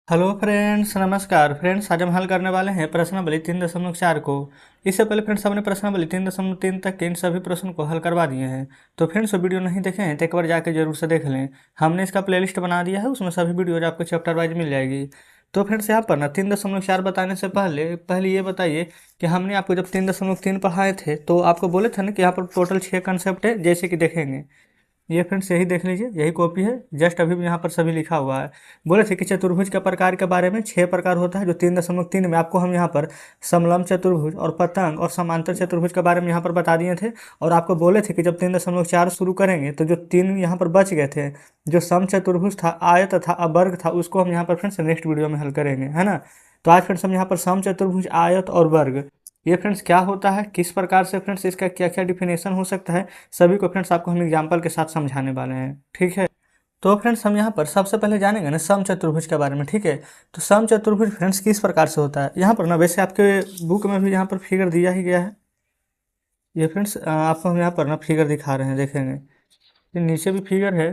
Hello friends, नमस्कार friends. आज हम हल करने वाले हैं प्रश्नावली 3.4 को। इससे पहले फ्रेंड्स हमने प्रश्नावली 3.3 तक के इन सभी प्रश्नों को हल करवा दिए हैं। तो फ्रेंड्स वीडियो नहीं देखे हैं तो एक बार जाके जरूर से देख लें। हमने इसका प्लेलिस्ट बना दिया है, उसमें सभी वीडियोज आपको चैप्टर वाइज मिल जाएगी। तो फ्रेंड्स यहाँ पर ना 3.4 बताने से पहले पहले ये बताइए कि हमने आपको जब 3.3 पढ़ाए थे तो आपको बोले थे ना कि यहाँ पर टोटल 6 कंसेप्ट है, जैसे कि देखेंगे। ये फ्रेंड्स यही देख लीजिए, यही कॉपी है, जस्ट अभी भी यहाँ पर सभी लिखा हुआ है। बोले थे कि चतुर्भुज के प्रकार के बारे में 6 प्रकार होता है, जो 3.3 में आपको हम यहाँ पर समलंब चतुर्भुज और पतंग और समांतर चतुर्भुज के बारे में यहाँ पर बता दिए थे। और आपको बोले थे कि जब 3.4 शुरू करेंगे तो जो 3 यहाँ पर बच गए थे, जो सम चतुर्भुज था, आयत था, अवर्ग था, उसको हम यहाँ पर फ्रेंड्स नेक्स्ट वीडियो में हल करेंगे, है ना। तो आज फ्रेंड्स हम यहाँ पर सम चतुर्भुज, आयत और वर्ग, ये फ्रेंड्स क्या होता है, किस प्रकार से फ्रेंड्स इसका क्या क्या डिफिनेशन हो सकता है, सभी को फ्रेंड्स आपको हम एग्जाम्पल के साथ समझाने वाले हैं, ठीक है। तो फ्रेंड्स हम यहाँ पर सबसे पहले जानेंगे ना सम चतुर्भुज के बारे में, ठीक है। तो सम चतुर्भुज फ्रेंड्स किस प्रकार से होता है, यहाँ पर ना वैसे आपके बुक में भी यहाँ पर फिगर दिया ही गया है। ये फ्रेंड्स आपको हम यहाँ पर ना फिगर दिखा रहे हैं, देखेंगे ये नीचे भी फिगर है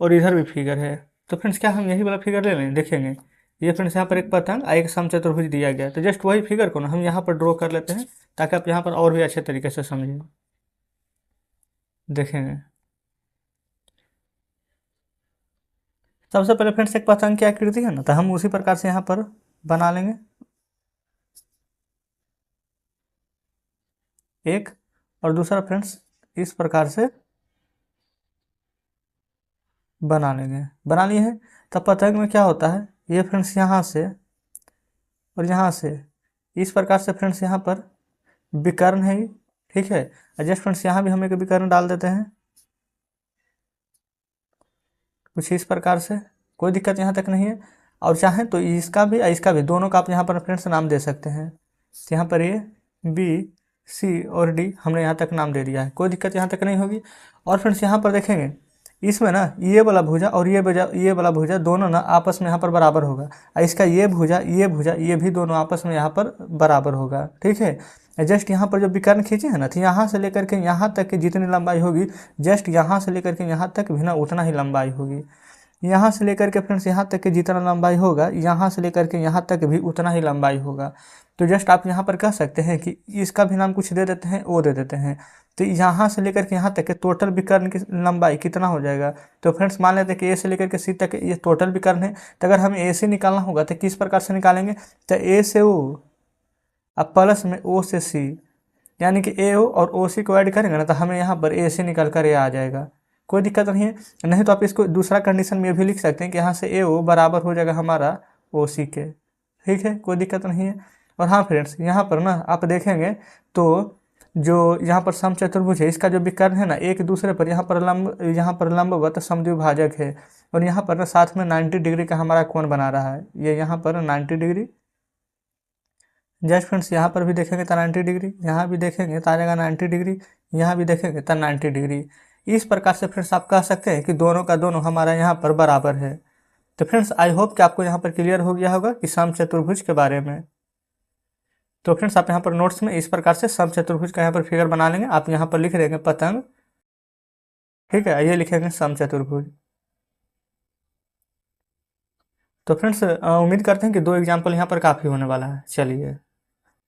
और इधर भी फिगर है। तो फ्रेंड्स क्या हम यही वाला फिगर ले लें, देखेंगे। ये फ्रेंड्स यहाँ पर एक पतंग और एक समचतुर्भुज दिया गया है, तो जस्ट वही फिगर को ना हम यहाँ पर ड्रॉ कर लेते हैं ताकि आप यहाँ पर और भी अच्छे तरीके से समझें। देखेंगे सबसे पहले फ्रेंड्स एक पतंग की आकृति है ना, तो हम उसी प्रकार से यहाँ पर बना लेंगे एक, और दूसरा फ्रेंड्स इस प्रकार से बना लेंगे। बना लिए हैं, तब पतंग में क्या होता है, ये फ्रेंड्स यहाँ से और यहाँ से इस प्रकार से फ्रेंड्स यहाँ पर विकर्ण है, ठीक है। जस्ट फ्रेंड्स यहाँ भी हम एक विकर्ण डाल देते हैं कुछ इस प्रकार से, कोई दिक्कत यहाँ तक नहीं है। और चाहें तो इसका भी दोनों का आप यहाँ पर फ्रेंड्स नाम दे सकते हैं। तो यहाँ पर ए, बी, सी और डी हमने यहाँ तक नाम दे दिया है, कोई दिक्कत यहाँ तक नहीं होगी। और फ्रेंड्स यहाँ पर देखेंगे इसमें ना ये वाला भुजा और ये वाला भुजा दोनों ना आपस में यहाँ पर बराबर होगा, और इसका ये भुजा ये भी दोनों आपस में यहाँ पर बराबर होगा, ठीक है। जस्ट यहाँ पर जो विकर्ण खींचे हैं ना, तो यहाँ से लेकर के यहाँ तक की जितनी लंबाई होगी, जस्ट यहाँ से लेकर के यहाँ तक भी ना उतना ही लंबाई होगी। यहाँ से लेकर के फ्रेंड्स यहाँ तक की जितना लंबाई होगा, यहाँ से लेकर के यहाँ तक भी उतना ही लंबाई होगा। तो जस्ट आप यहाँ पर कह सकते हैं कि इसका भी नाम कुछ दे देते हैं, ओ दे देते हैं। तो यहाँ से लेकर के यहाँ तक के टोटल विकर्ण की लंबाई कितना हो जाएगा। तो फ्रेंड्स मान लेते हैं कि ए से लेकर के सी तक ये टोटल विकर्ण है। तो अगर हमें ए से निकालना होगा तो किस प्रकार से निकालेंगे, तो ए से ओ अब प्लस में ओ से सी, यानी कि ए ओ और ओ सी को ऐड करेंगे ना, तो हमें यहाँ पर ए से निकल कर ए आ जाएगा, कोई दिक्कत नहीं है। नहीं तो आप इसको दूसरा कंडीशन में भी लिख सकते हैं कि यहाँ से ए ओ बराबर हो जाएगा हमारा ओ सी के, ठीक है, कोई दिक्कत नहीं है। और हाँ फ्रेंड्स यहाँ पर ना आप देखेंगे तो जो यहाँ पर समचतुर्भुज है, इसका जो विकर्ण है ना एक दूसरे पर यहाँ पर लंबवत समद्विभाजक है। और यहाँ पर ना साथ में 90 डिग्री का हमारा कोण बना रहा है, ये यहाँ पर 90 डिग्री। जस्ट फ्रेंड्स यहाँ पर भी देखेंगे तो 90 डिग्री, यहाँ भी देखेंगे तो आ जाएगा 90 डिग्री, यहाँ भी देखेंगे तो 90 डिग्री। इस प्रकार से फ्रेंड्स आप कह सकते हैं कि दोनों का दोनों हमारा यहाँ पर बराबर है। तो फ्रेंड्स आई होप कि आपको यहाँ पर क्लियर हो गया होगा कि समचतुर्भुज के बारे में। तो फ्रेंड्स आप यहाँ पर नोट्स में इस प्रकार से समचतुर्भुज का यहाँ पर फिगर बना लेंगे, आप यहाँ पर लिख देंगे पतंग, ठीक है, ये लिखेंगे समचतुर्भुज। तो फ्रेंड्स उम्मीद करते हैं कि 2 एग्जाम्पल यहाँ पर काफ़ी होने वाला है। चलिए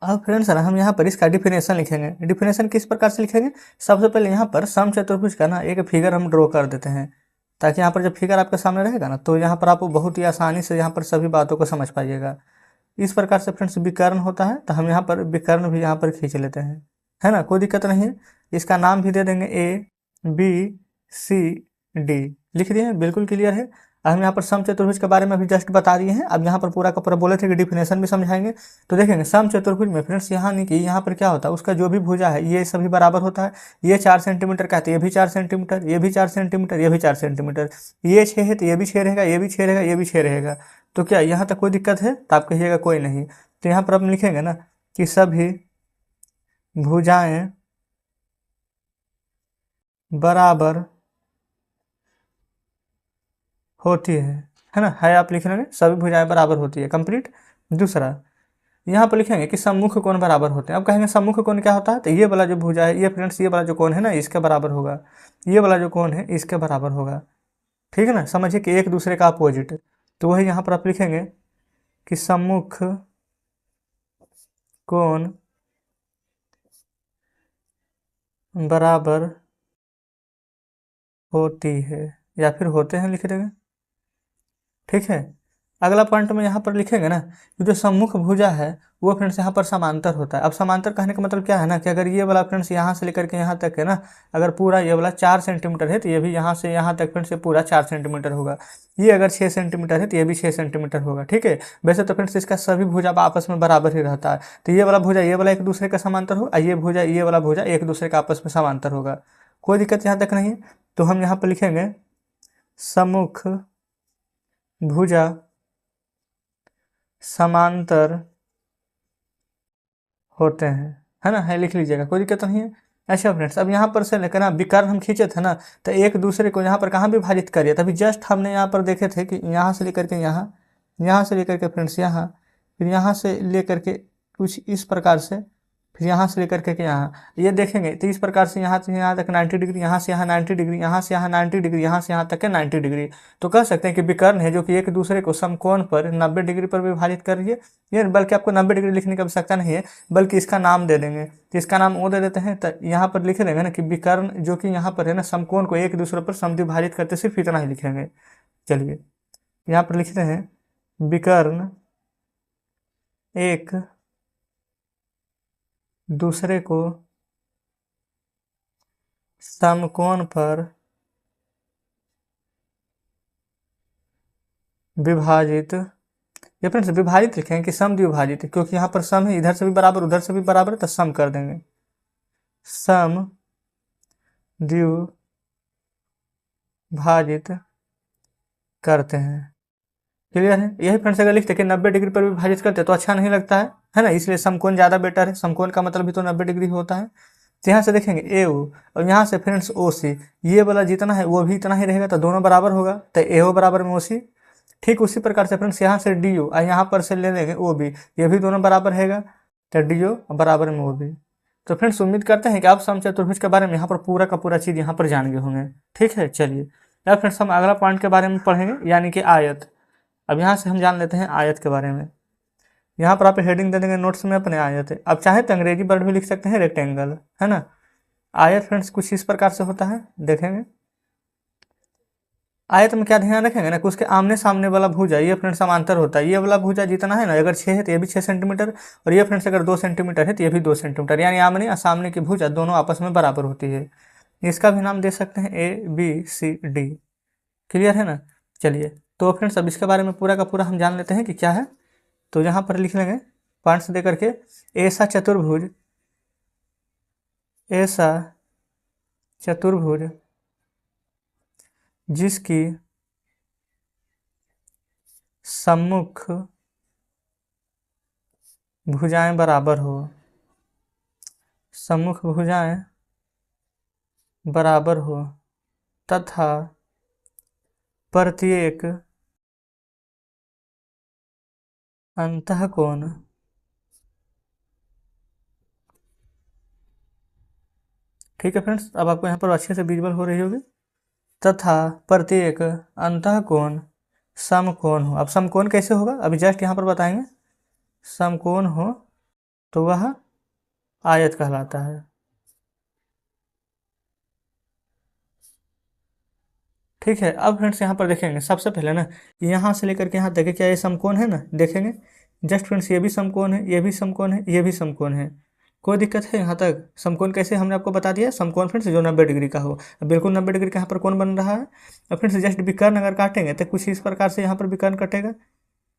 अब फ्रेंड्स ना हम यहाँ पर इसका डिफिनेशन लिखेंगे। डिफिनेशन किस प्रकार से लिखेंगे, सबसे पहले यहाँ पर समचतुर्भुज का ना एक फिगर हम ड्रॉ कर देते हैं, ताकि यहाँ पर जब फिगर आपके सामने रहेगा ना तो यहाँ पर आप बहुत ही आसानी से यहाँ पर सभी बातों को समझ पाइएगा। इस प्रकार से फ्रेंड्स विकर्ण होता है, तो हम यहाँ पर विकर्ण भी यहाँ पर खींच लेते हैं, है ना, कोई दिक्कत नहीं है। इसका नाम भी दे देंगे ए, बी, सी, डी, लिख दिए हैं, बिल्कुल क्लियर है। हम यहाँ पर समचतुर्भुज के बारे में भी जस्ट बता दिए हैं। अब यहाँ पर पूरा का पूरा बोले थे कि डिफिनेशन भी समझाएंगे। तो देखेंगे समचतुर्भुज में फ्रेंड्स यहाँ नहीं कि यहाँ पर क्या होता है, उसका जो भी भुजा है ये सभी बराबर होता है। ये 4 सेंटीमीटर का है तो ये भी 4 सेंटीमीटर, ये भी 4 सेंटीमीटर, ये भी 4 सेंटीमीटर, ये 6 है तो ये भी 6 रहेगा, ये भी 6 रहेगा, ये भी 6 रहेगा। तो क्या यहाँ तक कोई दिक्कत है, तो आप कहिएगा कोई नहीं। तो यहाँ पर हम लिखेंगे ना कि सभी भुजाएं बराबर होती है ना, है आप लिख लेंगे सभी भुजाएं बराबर होती है, कंप्लीट। दूसरा यहाँ पर लिखेंगे कि सम्मुख कोण बराबर होते हैं। अब कहेंगे सम्मुख कोण क्या होता है, तो ये वाला जो भुजा है, ये फ्रेंड्स ये वाला जो कोण है ना इसके बराबर होगा, ये वाला जो कोण है इसके बराबर होगा, ठीक है ना, समझिए कि एक दूसरे का अपोजिट। तो वही यहाँ पर आप लिखेंगे कि सम्मुख कोण बराबर होती है या फिर होते हैं लिख देंगे। ठीक है, अगला पॉइंट में यहाँ पर लिखेंगे ना कि जो सम्मुख भुजा है वो फ्रेंड्स यहाँ पर समांतर होता है। अब समांतर कहने का मतलब क्या है ना कि अगर ये वाला फ्रेंड्स यहाँ से लेकर के यहाँ तक है ना, अगर पूरा ये वाला 4 सेंटीमीटर है तो ये भी यहाँ से यहाँ तक फ्रेंड्स ये पूरा 4 सेंटीमीटर होगा। ये अगर 6 सेंटीमीटर है तो ये भी 6 सेंटीमीटर होगा। ठीक है, वैसे तो फ्रेंड्स इसका सभी भुजा आपस में बराबर ही रहता है। तो ये वाला भुजा ये वाला एक दूसरे का समांतर होगा, ये भुजा ये वाला भुजा एक दूसरे का आपस में समांतर होगा। कोई दिक्कत यहाँ तक नहीं है। तो हम यहाँ पर लिखेंगे सम्मुख भुजा समांतर होते हैं, है ना, है लिख लीजिएगा, कोई दिक्कत नहीं है। अच्छा फ्रेंड्स, अब यहाँ पर से लेकर ना विकर्ण हम खींचे थे ना, तो एक दूसरे को यहाँ पर कहाँ विभाजित करिए, तभी जस्ट हमने यहाँ पर देखे थे कि यहाँ से लेकर के यहाँ, यहाँ से लेकर के फ्रेंड्स यहाँ, फिर यहाँ से लेकर के कुछ इस प्रकार से, फिर यहाँ से लेकर के यहाँ, ये देखेंगे तो इस प्रकार से यहाँ से यहाँ तक 90 डिग्री, यहाँ से यहाँ 90 डिग्री, यहाँ से यहाँ 90 डिग्री, यहाँ से यहाँ तक के 90 डिग्री। तो कह सकते हैं कि विकर्ण है जो कि एक दूसरे को समकोण पर 90 डिग्री पर विभाजित कर रही है। ये बल्कि आपको 90 डिग्री लिखने की आवश्यकता नहीं है, बल्कि इसका नाम दे देंगे। तो इसका नाम वो दे देते हैं, तो यहाँ पर लिख देंगे ना कि विकर्ण जो कि यहाँ पर है ना समकोण को एक दूसरे पर समद्विभाजित करते, सिर्फ इतना ही लिखेंगे। चलिए यहाँ पर लिखते हैं विकर्ण एक दूसरे को समकोण पर विभाजित, ये फ्रेंड्स विभाजित लिखेंगे कि समद्विभाजित, क्योंकि यहाँ पर सम है, इधर से भी बराबर उधर से भी बराबर है, तो सम कर देंगे, सम द्विभाजित करते हैं। क्लियर है? यही फ्रेंड्स अगर लिखते कि 90 डिग्री पर विभाजित करते तो अच्छा नहीं लगता है ना, इसलिए समकोण ज़्यादा बेटर है। समकोण का मतलब भी तो 90 डिग्री होता है। तो यहाँ से देखेंगे ए ओ, और यहाँ से फ्रेंड्स ओ सी, ये वाला जितना है वो भी इतना ही रहेगा, तो दोनों बराबर होगा, तो ए ओ बराबर में ओ सी। ठीक उसी प्रकार से फ्रेंड्स यहाँ से डी ओ, और यहाँ पर से ले लेंगे ओ बी, ये भी दोनों बराबर रहेगा, तो डी ओ बराबर में ओ बी। तो फ्रेंड्स उम्मीद करते हैं कि आप समचतुर्भुज के बारे में यहाँ पर पूरा का पूरा चीज़ यहाँ पर जान गए होंगे। ठीक है, चलिए अब फ्रेंड्स हम अगला पॉइंट के बारे में पढ़ेंगे, यानी कि आयत। अब यहाँ से हम जान लेते हैं आयत के बारे में। यहाँ पर आप हेडिंग दे देंगे नोट्स में अपने आयत है। अब चाहे तो अंग्रेजी वर्ड भी लिख सकते हैं रेक्टेंगल, है ना। आयत फ्रेंड्स कुछ इस प्रकार से होता है, देखेंगे आयत में क्या ध्यान रखेंगे ना कि उसके आमने सामने वाला भुजा ये फ्रेंड्स समांतर होता है। ये वाला भुजा जितना है ना, अगर 6 है तो ये भी 6 सेंटीमीटर, और ये फ्रेंड्स अगर 2 सेंटीमीटर है तो ये भी 2 सेंटीमीटर, यानी आमने और सामने की भुजा दोनों आपस में बराबर होती है। इसका भी नाम दे सकते हैं A B C D. Clear है ना। चलिए तो फ्रेंड्स अब इसके बारे में पूरा का पूरा हम जान लेते हैं कि क्या है। तो यहाँ पर लिख लेंगे पॉइंट्स दे करके, ऐसा चतुर्भुज, ऐसा चतुर्भुज जिसकी सम्मुख भुजाएं बराबर हो, सम्मुख भुजाएं बराबर हो तथा प्रत्येक अंतःकोण ठीक है फ्रेंड्स, अब आपको यहाँ पर अच्छे से विजुअल हो रही होगी, तथा प्रत्येक अंतःकोण समकोण हो। अब समकोण कैसे होगा अभी जस्ट यहाँ पर बताएंगे। समकोण हो तो वह आयत कहलाता है। ठीक है, अब फ्रेंड्स यहाँ पर देखेंगे सबसे पहले ना, यहाँ से लेकर के यहाँ तक क्या ये समकोण है ना, देखेंगे जस्ट फ्रेंड्स ये भी समकोण है, ये भी समकोण है, ये भी समकोण है। कोई दिक्कत है यहाँ तक? समकोण कैसे हमने आपको बता दिया, समकोण फ्रेंड्स जो 90 डिग्री का हो। अब बिल्कुल 90 डिग्री का यहाँ पर कोण बन रहा है। अब फ्रेंड्स जस्ट विकर्ण अगर काटेंगे तो कुछ इस प्रकार से यहाँ पर विकर्ण कटेगा,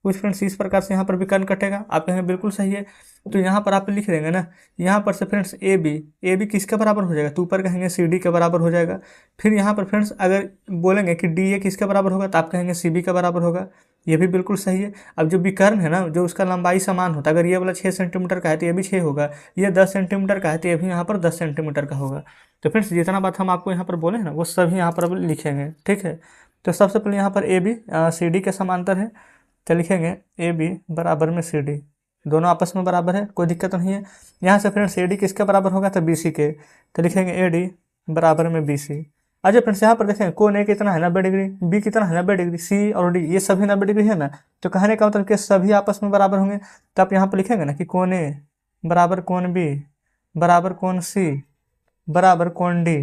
कुछ फ्रेंड्स इस प्रकार से यहाँ पर विकर्ण कटेगा। आप कहेंगे बिल्कुल सही है, तो यहाँ पर आप लिख देंगे ना, यहाँ पर से फ्रेंड्स ए बी किसके बराबर हो जाएगा, तो ऊपर कहेंगे सी डी के बराबर हो जाएगा। फिर यहाँ पर फ्रेंड्स अगर बोलेंगे कि डी ए किसके बराबर होगा, तो आप कहेंगे सी बी का बराबर होगा, ये भी बिल्कुल सही है। अब जो विकर्ण है ना, जो उसका लंबाई समान होता है, अगर ये वाला 6 सेंटीमीटर का है तो ये भी 6 होगा, ये 10 सेंटीमीटर का है तो ये भी यहाँ पर 10 सेंटीमीटर का होगा। तो फ्रेंड्स जितना बात हम आपको यहाँ पर बोले हैं ना, वो सभी यहाँ पर अब लिखेंगे। ठीक है, तो सबसे पहले यहाँ पर ए बी सी डी के समांतर है, तो लिखेंगे ए बी बराबर में सी डी, दोनों आपस में बराबर है, कोई दिक्कत नहीं है। यहाँ से फ्रेंड्स ए डी किसके बराबर होगा, तो बी सी के, तो लिखेंगे ए डी बराबर में बी सी। अच्छा फ्रेंड्स यहाँ पर देखें कोण ए कितना है 90 डिग्री, बी कितना है 90 डिग्री, सी और डी ये सभी 90 डिग्री है ना। तो कहने का मतलब कि सभी आपस में बराबर होंगे। तो आप यहाँ पर लिखेंगे ना कि कोण ए बराबर कोण बी बराबर कोण सी बराबर कोण डी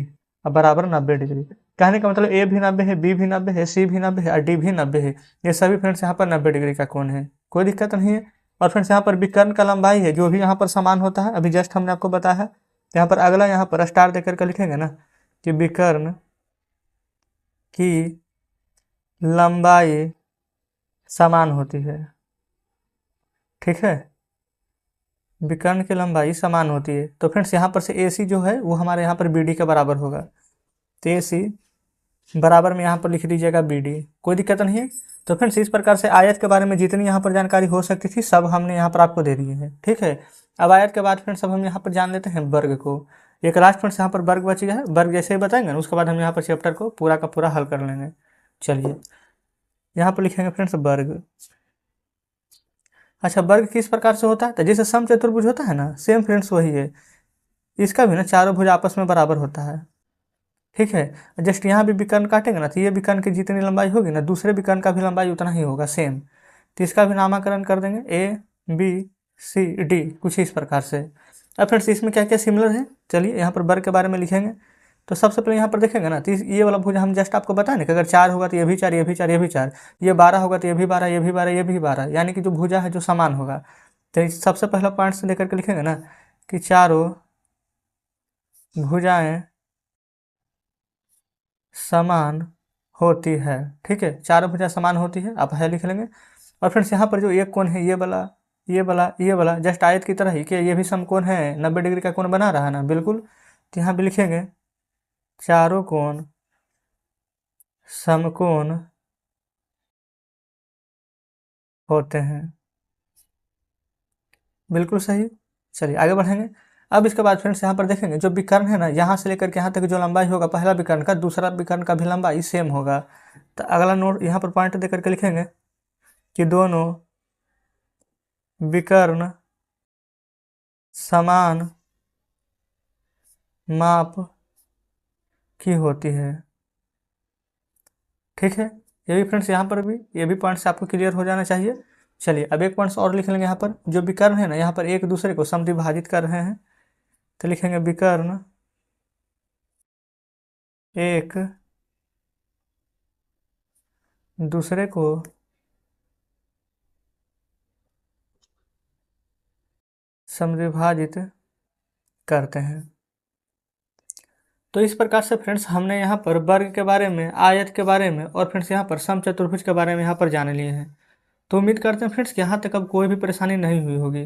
और बराबर 90 डिग्री। कहने का मतलब ए भी 90 है, बी भी 90 है, सी भी 90 है और डी भी 90 है। ये सभी फ्रेंड्स यहाँ पर 90 डिग्री का कोण है, कोई दिक्कत नहीं है। और फ्रेंड्स यहाँ पर विकर्ण का लंबाई है जो भी यहाँ पर समान होता है, अभी जस्ट हमने आपको बताया है। यहाँ पर अगला यहाँ पर स्टार देकर के लिखेंगे ना कि विकर्ण की लंबाई समान होती है। ठीक है, विकर्ण की लंबाई समान होती है। तो फ्रेंड्स यहाँ पर से ए सी जो है वो हमारे यहाँ पर बी डी के बराबर होगा। तो ए सी बराबर में यहाँ पर लिख दीजिएगा बी डी, कोई दिक्कत नहीं है। तो फ्रेंड्स इस प्रकार से आयत के बारे में जितनी यहाँ पर जानकारी हो सकती थी सब हमने यहाँ पर आपको दे दी है। ठीक है, अब आयत के बाद फ्रेंड्स अब हम यहाँ पर जान लेते हैं वर्ग को। एक लास्ट फ्रेंड्स यहाँ पर वर्ग बच गया है, वर्ग जैसे ही बताएंगे ना उसके बाद हम यहाँ पर चैप्टर को पूरा का पूरा हल कर लेंगे। चलिए यहाँ पर लिखेंगे फ्रेंड्स वर्ग। अच्छा, वर्ग किस प्रकार से होता है? तो जैसे समचतुर्भुज होता है ना, सेम फ्रेंड्स वही है। इसका भी ना चारों भुज आपस में बराबर होता है। ठीक है, जस्ट यहाँ भी विकर्ण काटेंगे ना तो ये विकर्ण की जितनी लंबाई होगी ना दूसरे विकर्ण का भी लंबाई उतना ही होगा सेम। तो इसका भी नामकरण कर देंगे ए बी सी डी कुछ इस प्रकार से। अब फ्रेंड्स इसमें क्या क्या सिमिलर है, चलिए यहाँ पर वर्ग के बारे में लिखेंगे। तो सबसे पहले यहाँ पर देखेंगे ना तो ये वाला भुजा हम जस्ट आपको बताएं ना कि अगर 4 होगा तो ये भी 4, ये भी 4, ये भी 4, ये 12 होगा तो ये भी 12, ये भी 12, ये भी 12, यानी कि जो भुजा है जो समान होगा। तो सबसे पहला पॉइंट से लेकर के लिखेंगे ना कि चारों भुजाएं समान होती है। ठीक है, चारों भुजा समान होती है, आप है लिख लेंगे। और फ्रेंड्स यहाँ पर जो एक कोण है ये वाला ये वाला ये वाला जस्ट आयत की तरह ही कि ये भी समकोण है, 90 डिग्री का कोण बना रहा है ना, बिल्कुल। तो यहाँ भी लिखेंगे चारों कोण समकोण होते हैं, बिल्कुल सही। चलिए आगे बढ़ेंगे। अब इसके बाद फ्रेंड्स यहाँ पर देखेंगे जो विकर्ण है ना यहाँ से लेकर के यहाँ तक जो लंबाई होगा पहला विकर्ण का दूसरा विकर्ण का भी लंबाई सेम होगा। तो अगला नोट यहाँ पर पॉइंट देकर के लिखेंगे कि दोनों विकर्ण समान माप की होती है। ठीक है, ये भी फ्रेंड्स यहाँ पर भी ये भी पॉइंट्स आपको क्लियर हो जाना चाहिए। चलिए अब एक पॉइंट्स और लिख लेंगे। यहाँ पर जो विकर्ण है ना यहाँ पर एक दूसरे को समद्विभाजित कर रहे हैं, तो लिखेंगे विकर्ण एक दूसरे को समद्विभाजित करते हैं। तो इस प्रकार से फ्रेंड्स हमने यहाँ पर वर्ग के बारे में, आयत के बारे में और फ्रेंड्स यहाँ पर समचतुर्भुज के बारे में यहाँ पर जान लिए हैं। तो उम्मीद करते हैं फ्रेंड्स कि यहाँ तक अब कोई भी परेशानी नहीं हुई होगी।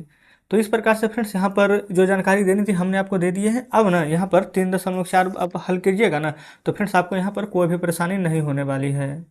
तो इस प्रकार से फ्रेंड्स यहाँ पर जो जानकारी देनी थी हमने आपको दे दी है। अब ना यहाँ पर 3.4 अब हल कीजिएगा ना तो फ्रेंड्स आपको यहाँ पर कोई भी परेशानी नहीं होने वाली है।